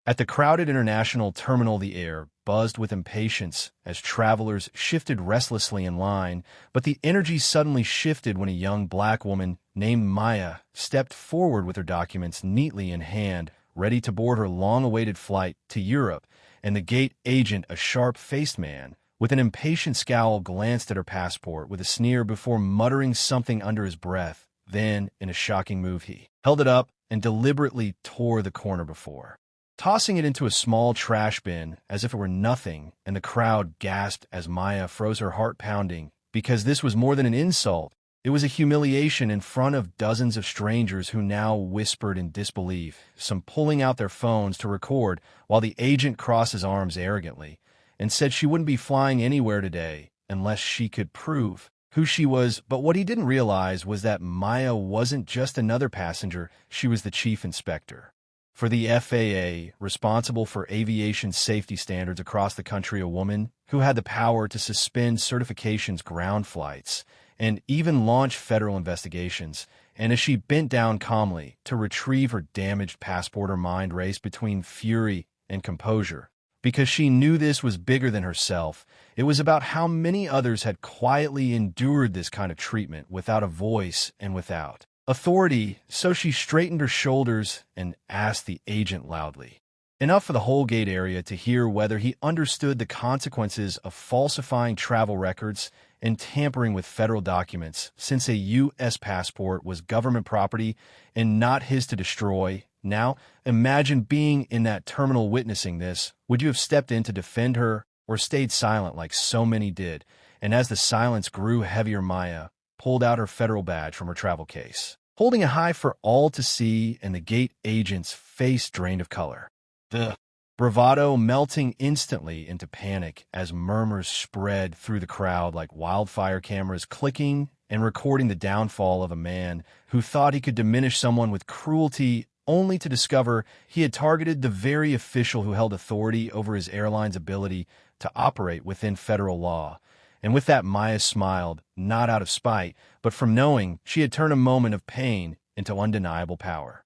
At the crowded international terminal, the air buzzed with impatience as travelers shifted restlessly in line, but the energy suddenly shifted when a young black woman named Maya stepped forward with her documents neatly in hand, ready to board her long-awaited flight to Europe, and the gate agent, a sharp-faced man, with an impatient scowl, glanced at her passport with a sneer before muttering something under his breath. Then, in a shocking move, he held it up and deliberately tore the corner before, tossing it into a small trash bin as if it were nothing, and the crowd gasped as Maya froze, her heart pounding, because this was more than an insult. It was a humiliation in front of dozens of strangers who now whispered in disbelief, some pulling out their phones to record, while the agent crossed his arms arrogantly and said she wouldn't be flying anywhere today unless she could prove who she was. But what he didn't realize was that Maya wasn't just another passenger, she was the chief inspector for the FAA, responsible for aviation safety standards across the country, a woman who had the power to suspend certifications, ground flights, and even launch federal investigations. And as she bent down calmly to retrieve her damaged passport, her mind raced between fury and composure, because she knew this was bigger than herself. It was about how many others had quietly endured this kind of treatment without a voice and without authority. So she straightened her shoulders and asked the agent loudly, enough for the whole gate area to hear, whether he understood the consequences of falsifying travel records and tampering with federal documents, since a U.S. passport was government property and not his to destroy. Now, imagine being in that terminal witnessing this. Would you have stepped in to defend her or stayed silent like so many did? And as the silence grew heavier, Maya pulled out her federal badge from her travel case, holding it high for all to see, and the gate agent's face drained of color, the bravado melting instantly into panic as murmurs spread through the crowd like wildfire, cameras clicking and recording the downfall of a man who thought he could diminish someone with cruelty, only to discover he had targeted the very official who held authority over his airline's ability to operate within federal law. And with that, Maya smiled, not out of spite, but from knowing she had turned a moment of pain into undeniable power.